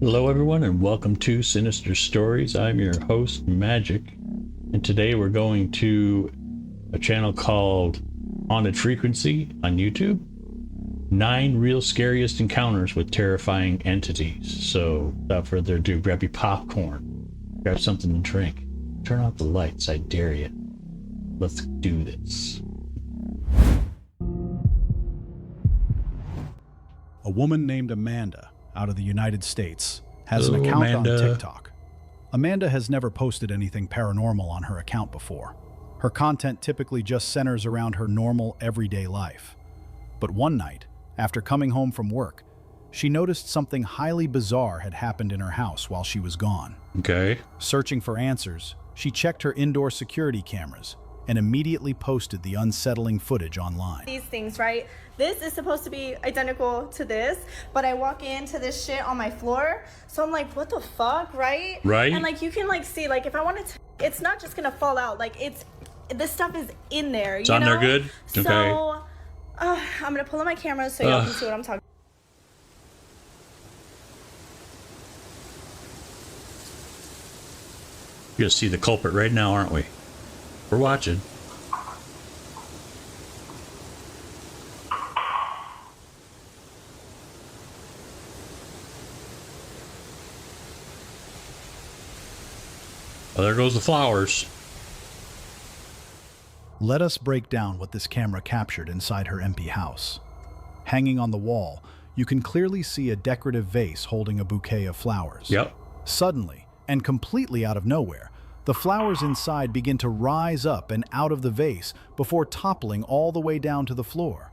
Hello, everyone, and welcome to Sinister Stories. I'm your host, Magic, and today we're going to a channel called Haunted Frequency on YouTube. 9 real scariest encounters with terrifying entities. So, without further ado, grab your popcorn, grab something to drink, turn off the lights, I dare you. Let's do this. A woman named Amanda, out of the United States, has an Hello, account Amanda. on TikTok. Amanda has never posted anything paranormal on her account before. Her content typically just centers around her normal, everyday life. But one night, after coming home from work, she noticed something highly bizarre had happened in her house while she was gone. Okay. Searching for answers, she checked her indoor security cameras and immediately posted the unsettling footage online. These things, right? This is supposed to be identical to this, but I walk into this shit on my floor, so I'm like, what the fuck, right? Right. And like you can like see, like if I wanted to, it's not just gonna fall out. Like this stuff is in there. It's on there good? Okay. So I'm gonna pull up my camera so y'all can see what I'm talking. You're gonna see the culprit right now, aren't we? We're watching. Well, there goes the flowers. Let us break down what this camera captured inside her empty house. Hanging on the wall, you can clearly see a decorative vase holding a bouquet of flowers. Yep. Suddenly, and completely out of nowhere, the flowers inside begin to rise up and out of the vase before toppling all the way down to the floor.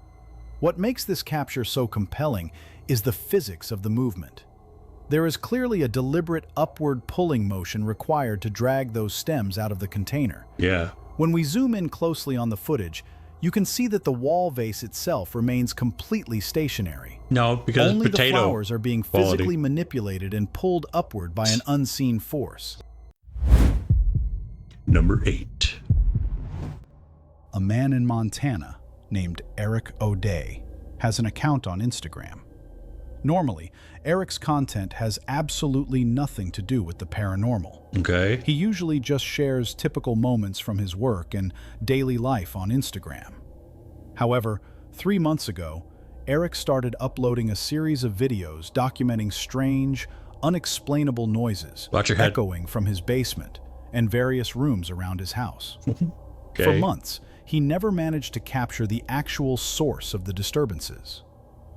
What makes this capture so compelling is the physics of the movement. There is clearly a deliberate upward pulling motion required to drag those stems out of the container. Yeah. When we zoom in closely on the footage, you can see that the wall vase itself remains completely stationary. No, because only it's the potato flowers are being quality. physically manipulated and pulled upward by an unseen force. Number 8. A man in Montana named Eric O'Day has an account on Instagram. Normally, Eric's content has absolutely nothing to do with the paranormal. Okay. He usually just shares typical moments from his work and daily life on Instagram. However, 3 months ago, Eric started uploading a series of videos documenting strange, unexplainable noises Watch your head. echoing from his basement and various rooms around his house. Okay. For months, he never managed to capture the actual source of the disturbances.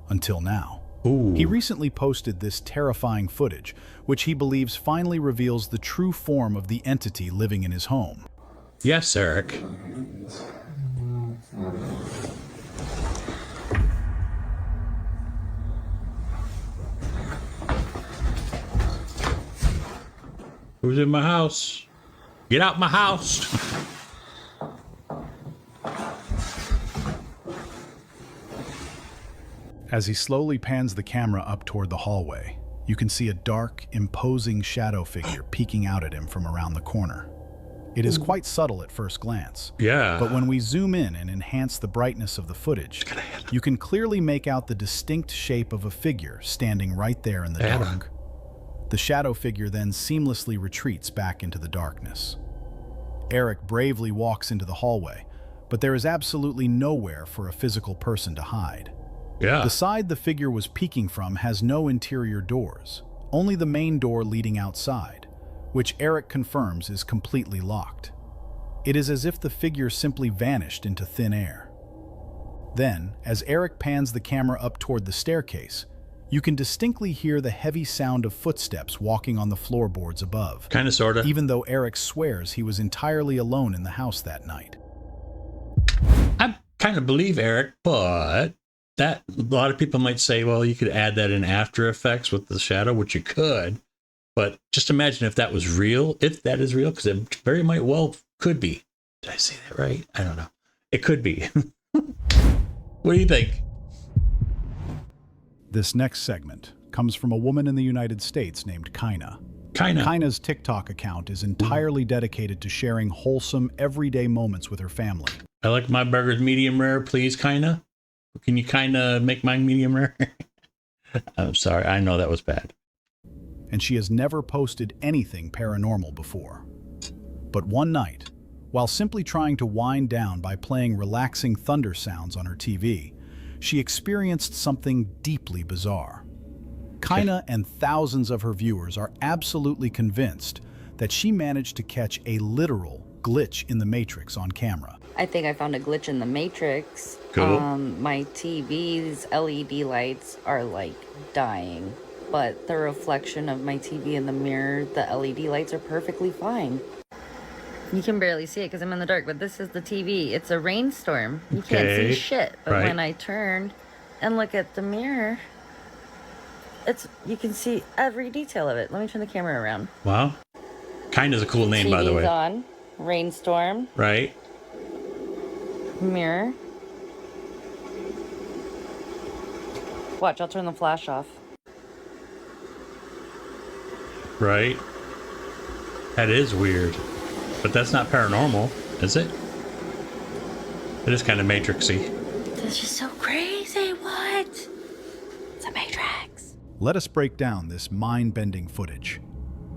Until now. Ooh. He recently posted this terrifying footage, which he believes finally reveals the true form of the entity living in his home. Yes, Eric. Who's in my house? Get out my house! As he slowly pans the camera up toward the hallway, you can see a dark, imposing shadow figure peeking out at him from around the corner. It is quite subtle at first glance, Yeah. but when we zoom in and enhance the brightness of the footage, you can clearly make out the distinct shape of a figure standing right there in the dark. The shadow figure then seamlessly retreats back into the darkness. Eric bravely walks into the hallway, but there is absolutely nowhere for a physical person to hide. Yeah. The side the figure was peeking from has no interior doors, only the main door leading outside, which Eric confirms is completely locked. It is as if the figure simply vanished into thin air. Then, as Eric pans the camera up toward the staircase, you can distinctly hear the heavy sound of footsteps walking on the floorboards above, Kinda, sorta. even though Eric swears he was entirely alone in the house that night. I kind of believe Eric, but that a lot of people might say, well, you could add that in After Effects with the shadow, which you could. But just imagine if that was real, if that is real, because it very might well could be. Did I say that right? I don't know. It could be. What do you think? This next segment comes from a woman in the United States named Kaina. Kinda. Kaina's TikTok account is entirely dedicated to sharing wholesome, everyday moments with her family. I like my burgers medium rare, please, kinda. Can you kinda make mine medium rare? I'm sorry, I know that was bad. and she has never posted anything paranormal before. But one night, while simply trying to wind down by playing relaxing thunder sounds on her TV, she experienced something deeply bizarre. Kaina and thousands of her viewers are absolutely convinced that she managed to catch a literal glitch in the Matrix on camera. I think I found a glitch in the Matrix. Cool. My TV's LED lights are like dying, but the reflection of my TV in the mirror, the LED lights are perfectly fine. You can barely see it because I'm in the dark, but this is the TV. It's a rainstorm. You can't see shit. But right. when I turn and look at the mirror, you can see every detail of it. Let me turn the camera around. Wow. Kind is a cool name, by the way. TV's on. Rainstorm. Right. Mirror. Watch, I'll turn the flash off. Right. That is weird. But that's not paranormal, is it? It is kind of Matrixy. This is so crazy. What? It's a Matrix. Let us break down this mind-bending footage.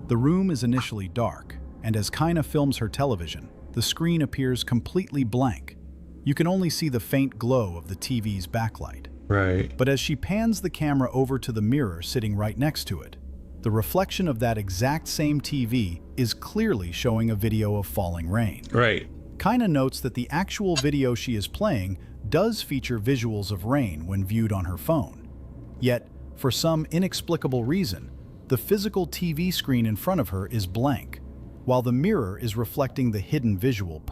The room is initially dark, and as Kaina films her television, the screen appears completely blank. You can only see the faint glow of the TV's backlight. Right. But as she pans the camera over to the mirror sitting right next to it, the reflection of that exact same TV is clearly showing a video of falling rain. Right. Kaina notes that the actual video she is playing does feature visuals of rain when viewed on her phone. Yet, for some inexplicable reason, the physical TV screen in front of her is blank, while the mirror is reflecting the hidden visual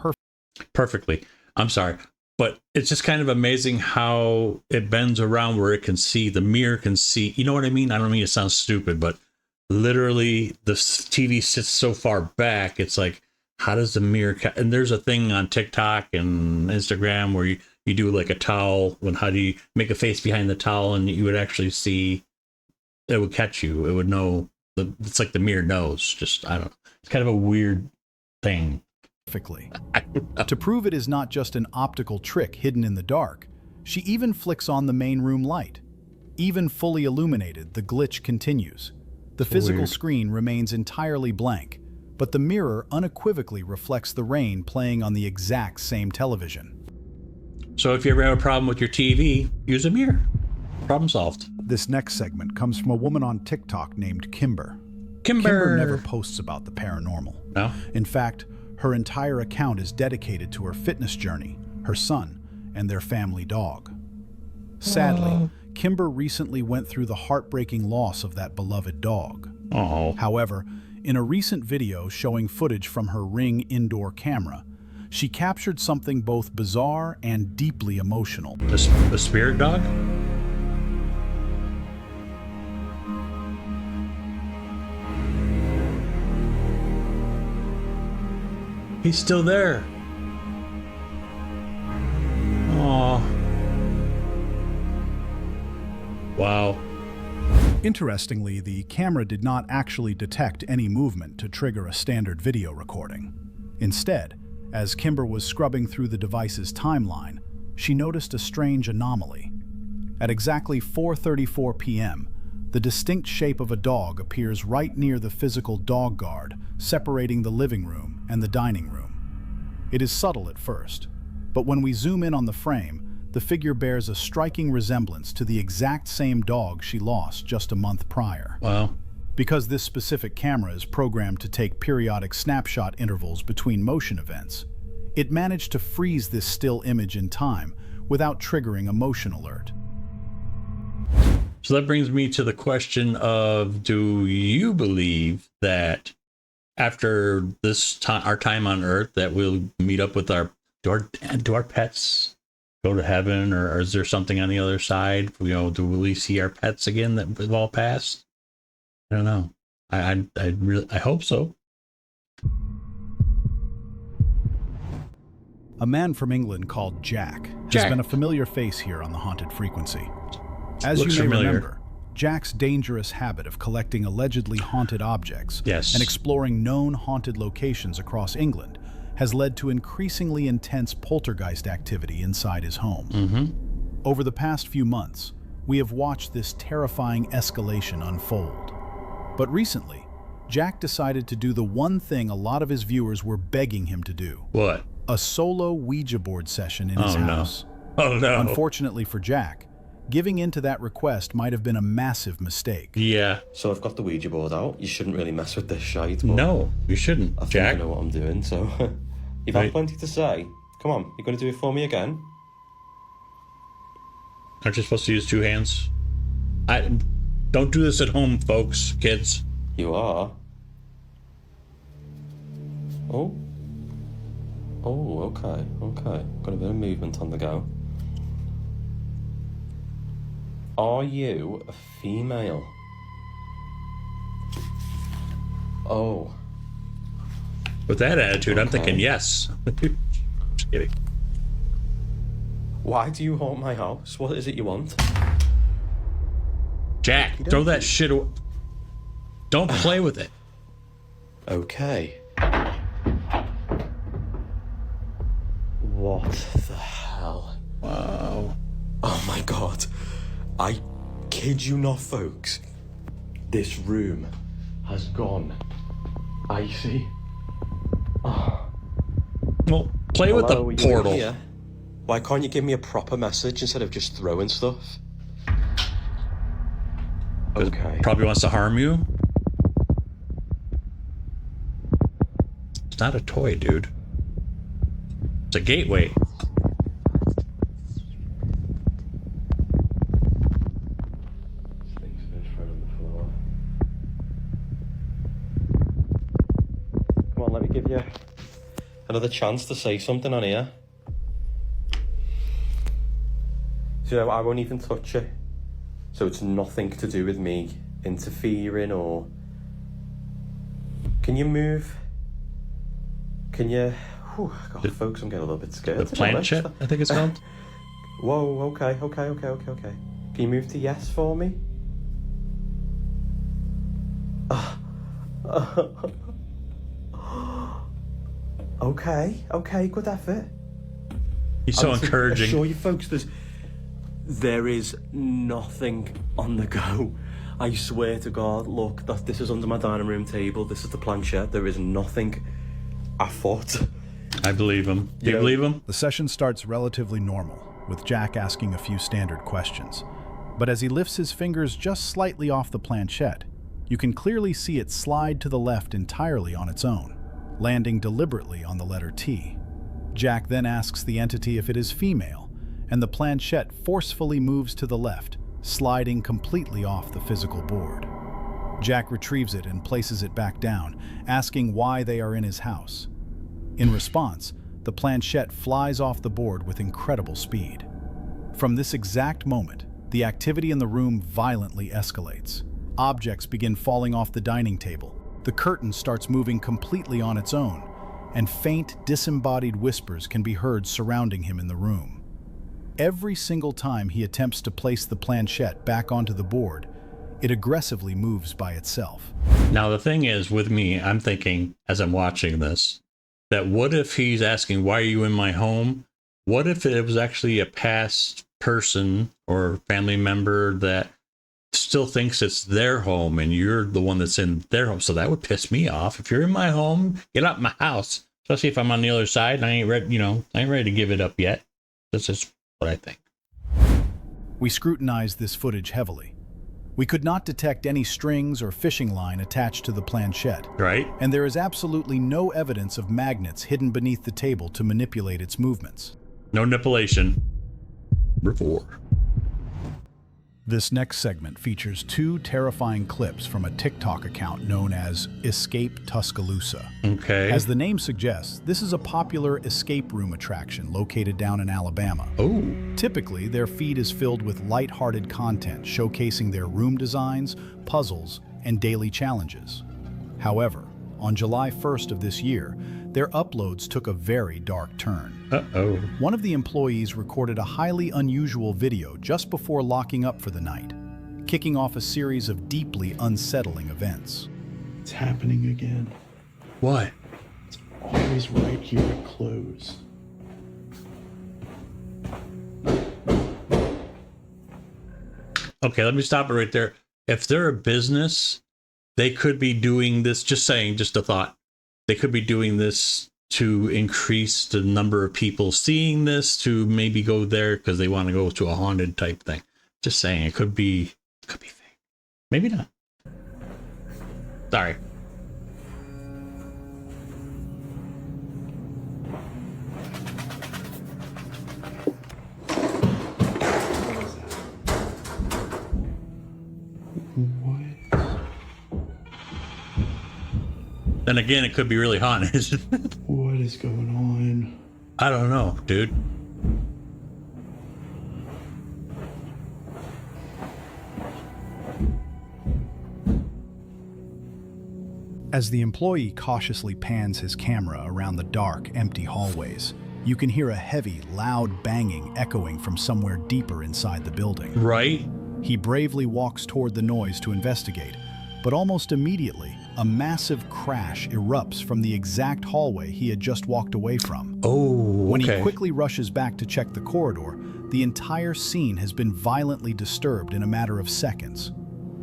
perfectly. I'm sorry. But it's just kind of amazing how it bends around where it can see, the mirror can see. You know what I mean? I don't mean it sounds stupid, but literally the TV sits so far back. It's like, how does the mirror... And there's a thing on TikTok and Instagram where you do like a towel. When how do you make a face behind the towel and you would actually see... It would catch you. It would know. It's like the mirror knows. Just, I don't know. It's kind of a weird thing. Perfectly. To prove it is not just an optical trick hidden in the dark, she even flicks on the main room light. Even fully illuminated, the glitch continues. The physical screen remains entirely blank, but the mirror unequivocally reflects the rain playing on the exact same television. So if you ever have a problem with your TV, use a mirror. Problem solved. This next segment comes from a woman on TikTok named Kimber. Kimber never posts about the paranormal. No? In fact, her entire account is dedicated to her fitness journey, her son, and their family dog. Sadly, Kimber recently went through the heartbreaking loss of that beloved dog. Oh. However, in a recent video showing footage from her Ring indoor camera, she captured something both bizarre and deeply emotional. The spirit dog? He's still there. Oh. Wow. Interestingly, the camera did not actually detect any movement to trigger a standard video recording. Instead, as Kimber was scrubbing through the device's timeline, she noticed a strange anomaly. At exactly 4:34 p.m., the distinct shape of a dog appears right near the physical dog guard, separating the living room and the dining room. It is subtle at first, but when we zoom in on the frame, the figure bears a striking resemblance to the exact same dog she lost just a month prior. Wow. Because this specific camera is programmed to take periodic snapshot intervals between motion events, it managed to freeze this still image in time without triggering a motion alert. So that brings me to the question of, do you believe that after this time, our time on Earth, that we'll meet up with do our pets go to heaven, or is there something on the other side? You know, do we see our pets again that we've all passed? I don't know. I hope so. A man from England called Jack has been a familiar face here on the Haunted Frequency. As Looks you may familiar. remember, Jack's dangerous habit of collecting allegedly haunted objects and exploring known haunted locations across England has led to increasingly intense poltergeist activity inside his home. Mm-hmm. Over the past few months, we have watched this terrifying escalation unfold. But recently, Jack decided to do the one thing a lot of his viewers were begging him to do. What? A solo Ouija board session in his house. Oh no. Unfortunately for Jack, giving in to that request might have been a massive mistake. Yeah. So I've got the Ouija board out. You shouldn't really mess with this shite. But No, you shouldn't, I think Jack. I know what I'm doing, so... You've Right. had plenty to say. Come on, you're going to do it for me again? Aren't you supposed to use 2 hands? Don't do this at home, folks, kids. You are. Oh. Oh, okay, okay. Got a bit of movement on the go. Are you a female? Oh. With that attitude, I'm Okay. thinking yes. Just kidding. Why do you haunt my house? What is it you want? Jack, throw that shit away. Don't play with it. Okay. What the hell? Wow. Oh my god. I kid you not, folks. This room has gone icy. Well, play with Hello, the are you portal. here? Why can't you give me a proper message instead of just throwing stuff? Okay. Probably wants to harm you. It's not a toy, dude. It's a gateway. Things been thrown on the floor. Come on, let me give you another chance to say something on here. So I won't even touch it. So it's nothing to do with me interfering or... Can you move? Can you... Whew, God, folks, I'm getting a little bit scared. The to be honest. planchette, I think it's called. Whoa, okay. Can you move to yes for me? Okay, good effort. He's so And to encouraging. assure you folks, there is nothing on the go. I swear to God, look, this is under my dining room table. This is the planchette. There is nothing afoot. I believe him. Do you Yeah. believe him? The session starts relatively normal, with Jack asking a few standard questions. But as he lifts his fingers just slightly off the planchette, you can clearly see it slide to the left entirely on its own, landing deliberately on the letter T. Jack then asks the entity if it is female, and the planchette forcefully moves to the left, sliding completely off the physical board. Jack retrieves it and places it back down, asking why they are in his house. In response, the planchette flies off the board with incredible speed. From this exact moment, the activity in the room violently escalates. Objects begin falling off the dining table. The curtain starts moving completely on its own, and faint, disembodied whispers can be heard surrounding him in the room. Every single time he attempts to place the planchette back onto the board, it aggressively moves by itself. Now, the thing is, with me, I'm thinking, as I'm watching this, that what if he's asking, why are you in my home? What if it was actually a past person or family member that still thinks it's their home and you're the one that's in their home? So that would piss me off. If you're in my home, get out my house. Especially if I'm on the other side and I ain't ready, I ain't ready to give it up yet. This is what I think. We scrutinized this footage heavily. We could not detect any strings or fishing line attached to the planchette, Right? and there is absolutely no evidence of magnets hidden beneath the table to manipulate its movements. No nipulation. Number 4. This next segment features 2 terrifying clips from a TikTok account known as Escape Tuscaloosa. Okay. As the name suggests, this is a popular escape room attraction located down in Alabama. Oh. Typically, their feed is filled with light-hearted content showcasing their room designs, puzzles, and daily challenges. However, on July 1st of this year, their uploads took a very dark turn. Uh-oh. One of the employees recorded a highly unusual video just before locking up for the night, kicking off a series of deeply unsettling events. It's happening again. What? Always right here at close. Okay, let me stop it right there. If they're a business, they could be doing this, just saying, just a thought. They could be doing this to increase the number of people seeing this, to maybe go there because they want to go to a haunted type thing. Just saying, it could be fake. Maybe not. Sorry. Then again, it could be really haunted. What is going on? I don't know, dude. As the employee cautiously pans his camera around the dark, empty hallways, you can hear a heavy, loud banging echoing from somewhere deeper inside the building. Right? He bravely walks toward the noise to investigate, but almost immediately, a massive crash erupts from the exact hallway he had just walked away from. Oh, When okay. he quickly rushes back to check the corridor, the entire scene has been violently disturbed in a matter of seconds.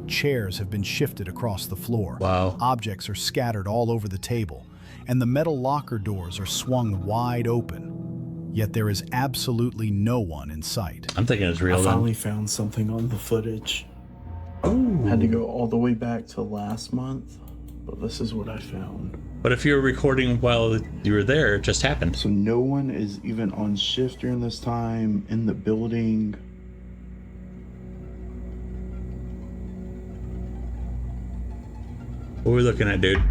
Chairs have been shifted across the floor. Wow. Objects are scattered all over the table, and the metal locker doors are swung wide open. Yet there is absolutely no one in sight. I'm thinking it's I real. finally found something on the footage. Ooh. Had to go all the way back to last month, but this is what I found. But if you were recording while you were there, it just happened. So no one is even on shift during this time in the building. What are we looking at, dude?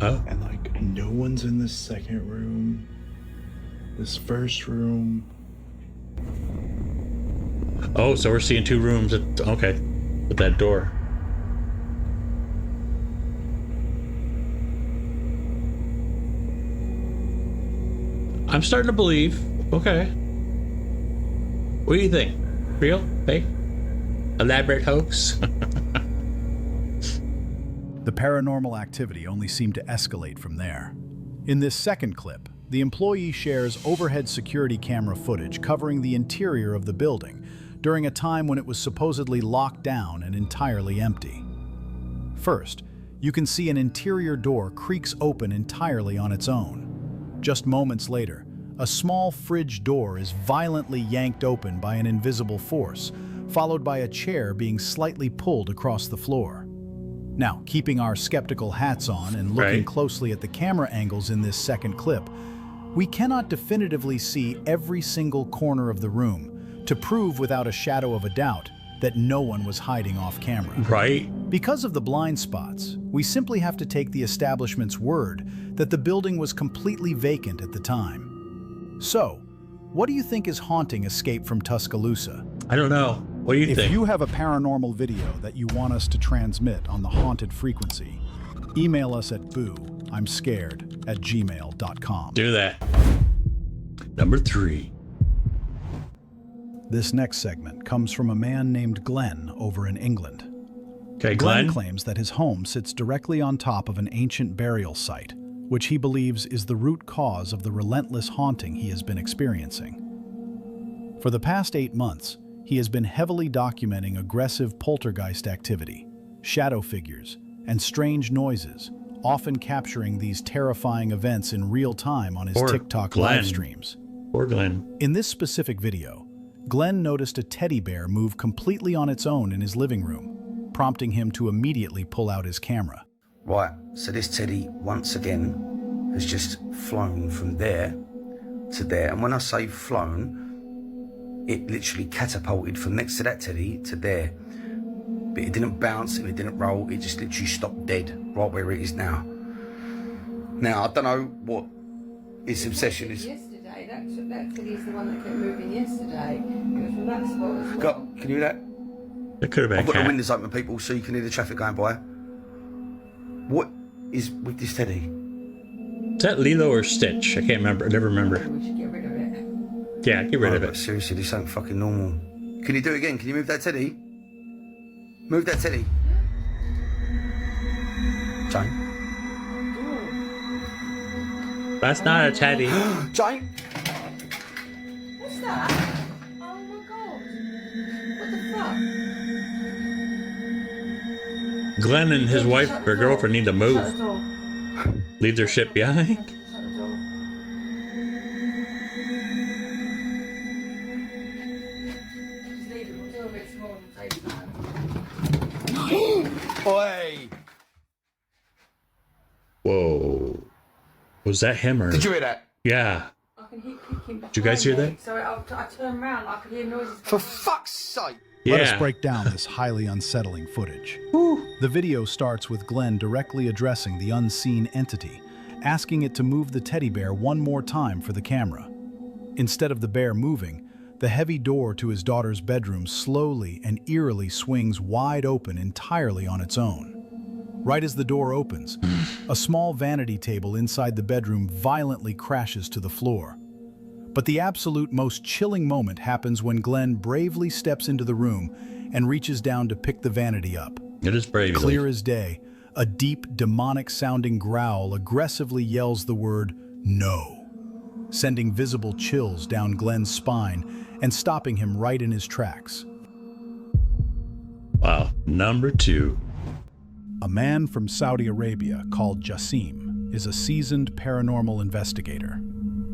Oh. And like no one's in this second room, this first room. Oh, so we're seeing two rooms. Okay. With that door. I'm starting to believe. Okay. What do you think? Real? Fake? Elaborate hoax? The paranormal activity only seemed to escalate from there. In this second clip, the employee shares overhead security camera footage covering the interior of the building during a time when it was supposedly locked down and entirely empty. First, you can see an interior door creaks open entirely on its own. Just moments later, a small fridge door is violently yanked open by an invisible force, followed by a chair being slightly pulled across the floor. Now, keeping our skeptical hats on and looking Right. closely at the camera angles in this second clip, we cannot definitively see every single corner of the room to prove without a shadow of a doubt that no one was hiding off camera. Right? Because of the blind spots, we simply have to take the establishment's word that the building was completely vacant at the time. So, what do you think is haunting Escape from Tuscaloosa? I don't know. What do you If think? you have a paranormal video that you want us to transmit on the haunted frequency, email us at booimscared@gmail.com. Do that. Number 3. This next segment comes from a man named Glenn over in England. Okay, Glenn Glenn. claims that his home sits directly on top of an ancient burial site, which he believes is the root cause of the relentless haunting he has been experiencing. For the past 8 months, he has been heavily documenting aggressive poltergeist activity, shadow figures, and strange noises, often capturing these terrifying events in real time on his Poor TikTok Glenn. live streams. Poor Glenn. In this specific video, Glenn noticed a teddy bear move completely on its own in his living room, prompting him to immediately pull out his camera. Right, so this teddy, once again, has just flown from there to there. And when I say flown, it literally catapulted from next to that teddy to there. But it didn't bounce and it didn't roll, it just literally stopped dead, right where it is now. Now, I don't know what its obsession is. Yesterday, that teddy's the one that kept moving yesterday. It was from that spot as well. Got, can you hear that? It could have been I've a got the cat. windows open, people, so you can hear the traffic going by. What is with this teddy? Is that Lilo or Stitch? I can't remember. I never remember. We should get rid of it. Yeah, get rid of But it. seriously, this ain't fucking normal. Can you do it again? Can you move that teddy? Move that teddy. Jane? That's not a teddy. Jane? What's that? Oh my god. What the fuck? Glenn and his wife or girlfriend need to move. Shut the door. Leave their shit behind. Shut the door. Just leave it. We'll do a bit small and save time. Oi! Whoa. Was that him or? Did you hear that? Yeah. I can hear kicking. Did you guys hear behind me. that? So I turned around. I could hear noises. For behind me. fuck's sake! Yeah. Let us break down this highly unsettling footage. The video starts with Glenn directly addressing the unseen entity, asking it to move the teddy bear one more time for the camera. Instead of the bear moving, the heavy door to his daughter's bedroom slowly and eerily swings wide open entirely on its own. Right as the door opens, a small vanity table inside the bedroom violently crashes to the floor. But the absolute most chilling moment happens when Glenn bravely steps into the room and reaches down to pick the vanity up. It is brave. Clear as day, a deep, demonic-sounding growl aggressively yells the word, "No," sending visible chills down Glenn's spine and stopping him right in his tracks. Wow. Number 2. A man from Saudi Arabia called Jassim is a seasoned paranormal investigator.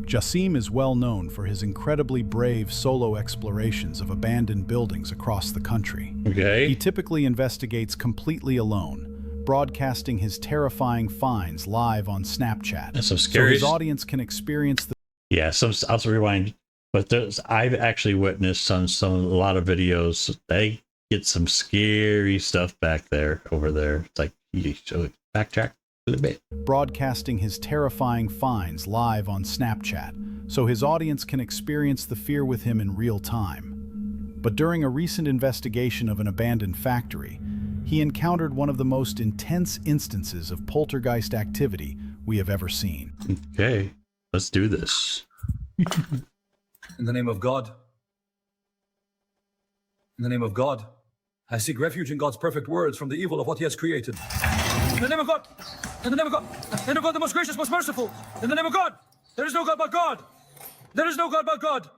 Jassim is well known for his incredibly brave solo explorations of abandoned buildings across the country. He Okay. typically investigates completely alone, broadcasting his terrifying finds live on Snapchat. That's some So scary. his audience can experience the Yeah. I'll rewind. But I've actually witnessed a lot of videos. They get some scary stuff back there, over there. It's like, so backtrack a little bit. broadcasting his terrifying finds live on Snapchat, so his audience can experience the fear with him in real time. But during a recent investigation of an abandoned factory, he encountered one of the most intense instances of poltergeist activity we have ever seen. Okay. Let's do this. In the name of God. In the name of God. I seek refuge in God's perfect words from the evil of what he has created. In the name of God. In the name of God. In the name of God, the most gracious, most merciful. In the name of God. There is no God but God. There is no God but God.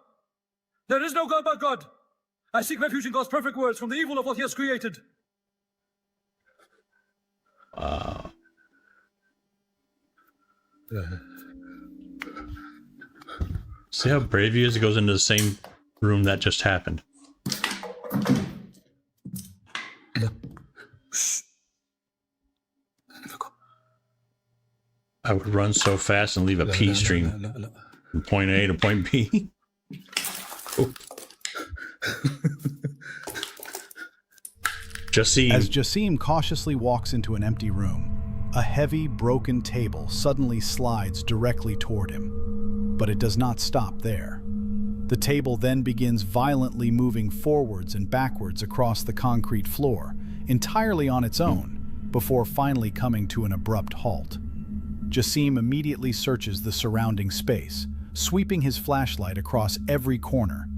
There is no God but God. I seek refuge in God's perfect words from the evil of what he has created. Wow. See how brave he is? He goes into the same room that just happened. I would run so fast and leave a P stream from point A to point B. Jassim. As Jassim cautiously walks into an empty room, a heavy, broken table suddenly slides directly toward him. But it does not stop there. The table then begins violently moving forwards and backwards across the concrete floor, entirely on its own, before finally coming to an abrupt halt. Jassim immediately searches the surrounding space, sweeping his flashlight across every corner.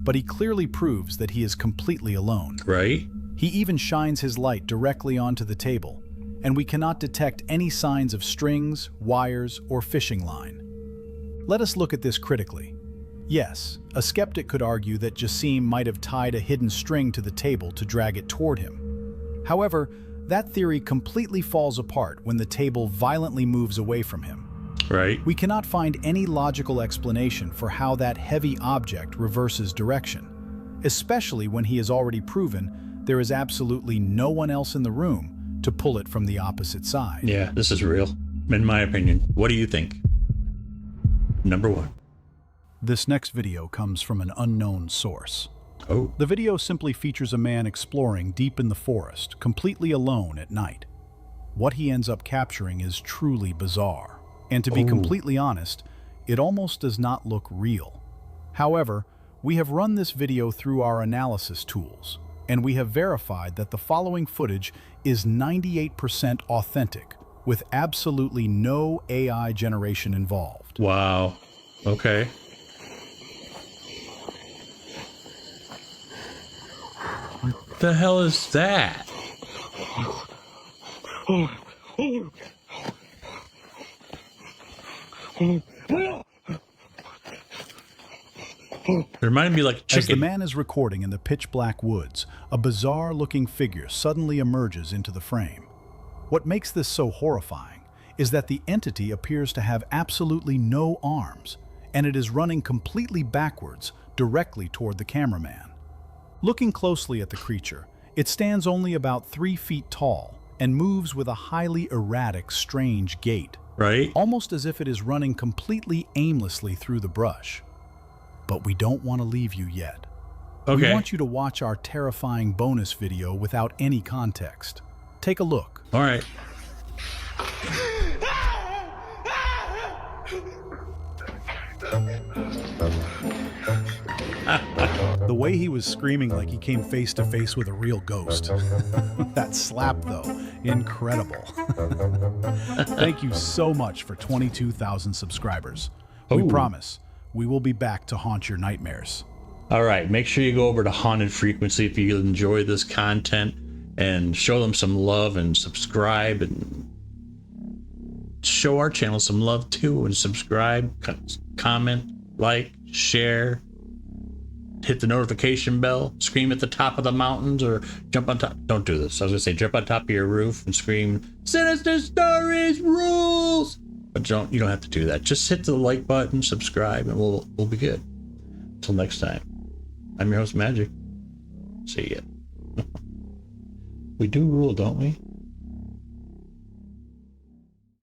But he clearly proves that he is completely alone. Right? He even shines his light directly onto the table, and we cannot detect any signs of strings, wires, or fishing line. Let us look at this critically. Yes, a skeptic could argue that Jassim might have tied a hidden string to the table to drag it toward him. However, that theory completely falls apart when the table violently moves away from him. Right. We cannot find any logical explanation for how that heavy object reverses direction, especially when he has already proven there is absolutely no one else in the room to pull it from the opposite side. Yeah, this is real. In my opinion. What do you think? Number 1. This next video comes from an unknown source. Oh. The video simply features a man exploring deep in the forest, completely alone at night. What he ends up capturing is truly bizarre, and to be completely honest, it almost does not look real. However, we have run this video through our analysis tools, and we have verified that the following footage is 98% authentic, with absolutely no AI generation involved. Wow. Okay. What the hell is that? It reminded me like chicken. As the man is recording in the pitch-black woods, a bizarre-looking figure suddenly emerges into the frame. What makes this so horrifying is that the entity appears to have absolutely no arms, and it is running completely backwards, directly toward the cameraman. Looking closely at the creature, it stands only about 3 feet tall and moves with a highly erratic, strange gait, Right? almost as if it is running completely aimlessly through the brush. But we don't want to leave you yet. Okay. We want you to watch our terrifying bonus video without any context. Take a look. All right. The way he was screaming like he came face to face with a real ghost. That slap, though, incredible. Thank you so much for 22,000 subscribers. We Ooh. promise we will be back to haunt your nightmares. All right. Make sure you go over to Haunted Frequency if you enjoy this content, and show them some love and subscribe, and show our channel some love too, and subscribe, comment, like, share, hit the notification bell, scream at the top of the mountains, or jump on top. Don't do this. I was gonna say jump on top of your roof and scream Sinister Stories rules, but you don't have to do that. Just hit the like button, subscribe, and we'll be good. Until next time, I'm your host Magic. See ya. We do rule, don't we?